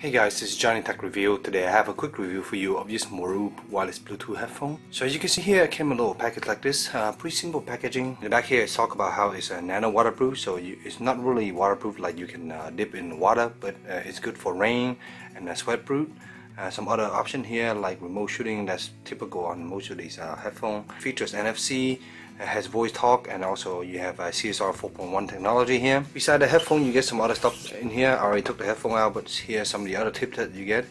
Hey guys, this is JohnyTechReview. Today I have a quick review for you of this Morul wireless Bluetooth headphone. So as you can see here, it came in a little package like this. Pretty simple packaging. In the back here it's talk about how it's nano waterproof, so it's not really waterproof like you can dip in water, but it's good for rain and sweat proof. Some other option here like remote shooting, that's typical on most of these headphones. Features NFC, has voice talk, and also you have CSR 4.1 technology here. Beside the headphone you get some other stuff in here. I already took the headphone out, but here are some of the other tips that you get.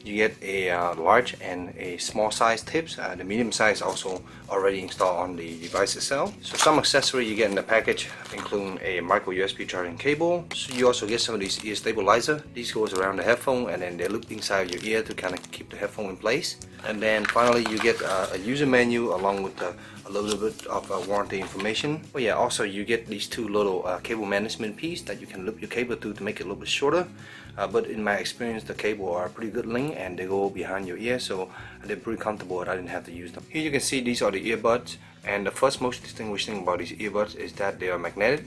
You get a large and a small size tips. The medium size also already installed on the device itself. So some accessory you get in the package include a micro USB charging cable. So you also get some of these ear stabilizer. These goes around the headphone and then they loop inside your ear to kind of keep the headphone in place. And then finally you get a user menu along with a little bit of warranty information. Oh yeah, also you get these two little cable management pieces that you can loop your cable to make it a little bit shorter. But in my experience, the cable are pretty good length and they go behind your ear, so they're pretty comfortable and I didn't have to use them. Here you can see these are the earbuds, and the first most distinguishing thing about these earbuds is that they are magnetic.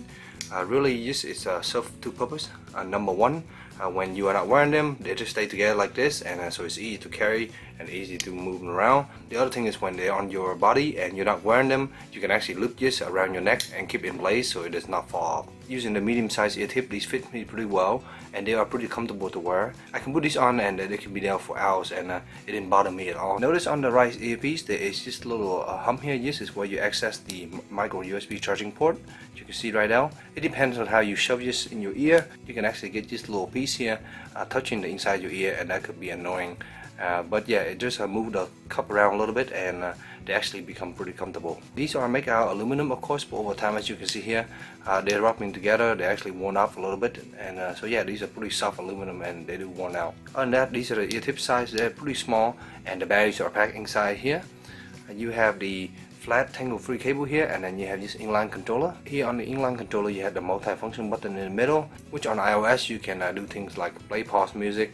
Really, this is serve two purpose. Number one, when you are not wearing them, they just stay together like this, and so it's easy to carry and easy to move around. The other thing is when they're on your body and you're not wearing them, you can actually loop this around your neck and keep it in place so it does not fall off. Using the medium-sized ear tip, these fit me pretty well and they are pretty comfortable to wear. I can put these on and they can be there for hours, and it didn't bother me at all. Notice on the right earpiece there is just a little hump here. This is where you access the micro USB charging port. You can see right now. It depends on how you shove this in your ear. You can actually get this little piece here touching the inside your ear, and that could be annoying. But yeah, it just moved the cup around a little bit and they actually become pretty comfortable. These are made out of aluminum, of course, but over time, as you can see here, they're rubbing together. They actually worn off a little bit, and so yeah, these are pretty soft aluminum and they do worn out. Other than that, these are the ear tip size. They're pretty small, and the batteries are packed inside here. You have the flat tangle-free cable here, and then you have this inline controller. Here on the inline controller you have the multifunction button in the middle, which on iOS you can do things like play, pause music.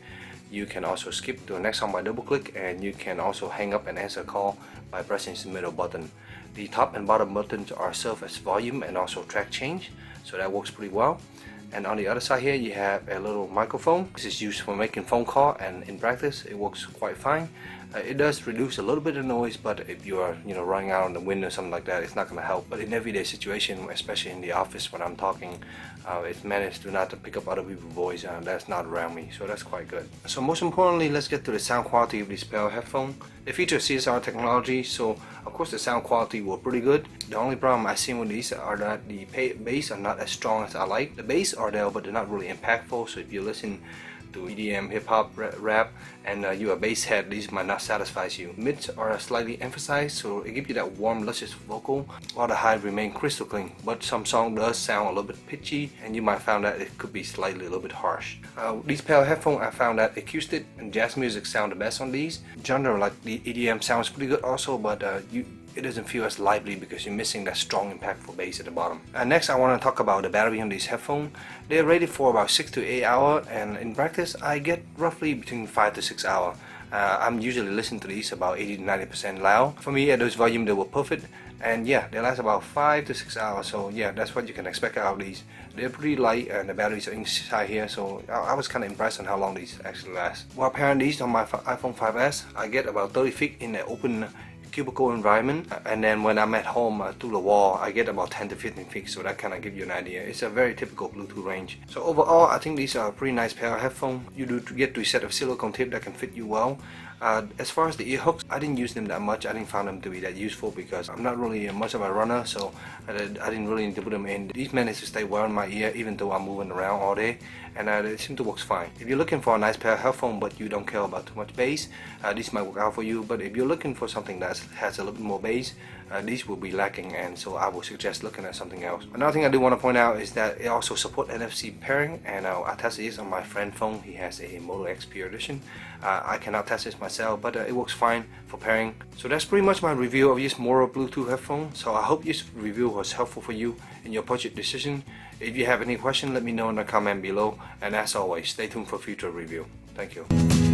You can also skip to the next song by double click, and you can also hang up and answer a call by pressing the middle button. The top and bottom buttons are serve as volume and also track change, so that works pretty well. And on the other side here you have a little microphone. This is used for making phone call, and in practice it works quite fine. It does reduce a little bit of noise, but if you are running out on the wind or something like that, it's not going to help. But in everyday situation, especially in the office when I'm talking, it's managed to not to pick up other people's voice that's not around me, so that's quite good. So most importantly, let's get to the sound quality of this pair of headphones. They feature CSR technology, so of course the sound quality were pretty good. The only problem I see with these are that the bass are not as strong as I like. The bass are there, but they're not really impactful, so if you listen to EDM, hip-hop, rap, and you're a bass head, these might not satisfy you. Mids are slightly emphasized, so it gives you that warm, luscious vocal, while the high remain crystal clean. But some song does sound a little bit pitchy, and you might find that it could be slightly a little bit harsh. These pair of headphones, I found that acoustic and jazz music sound the best on these. Genre like the EDM sounds pretty good also, but it doesn't feel as lively because you're missing that strong impactful bass at the bottom. Next I want to talk about the battery on these headphones. They're rated for about 6 to 8 hours, and in practice I get roughly between 5 to 6 hours. I'm usually listening to these about 80 to 90% loud. For me at those volume they were perfect, and yeah, they last about 5 to 6 hours, so yeah, that's what you can expect out of these. They're pretty light and the batteries are inside here, so I was kind of impressed on how long these actually last. While pairing these on my iPhone 5S, I get about 30 feet in an open cubicle environment, and then when I'm at home through the wall I get about 10 to 15 feet, so that kind of gives you an idea. It's a very typical Bluetooth range. So overall I think these are a pretty nice pair of headphones. You do get to set of silicone tip that can fit you well. As far as the ear hooks, I didn't use them that much. I didn't find them to be that useful because I'm not really much of a runner, so I didn't really need to put them in. These managed to stay well in my ear even though I'm moving around all day, and they seem to work fine. If you're looking for a nice pair of headphones but you don't care about too much bass, these might work out for you. But if you're looking for something that has a little bit more bass, these will be lacking, and so I would suggest looking at something else. Another thing I do want to point out is that it also supports NFC pairing, and I tested this on my friend's phone. He has a Morul XP edition. I cannot test this myself, but it works fine for pairing. So that's pretty much my review of this Morul Bluetooth headphone. So I hope this review was helpful for you in your purchase decision. If you have any question, let me know in the comment below, and as always, stay tuned for future review. Thank you.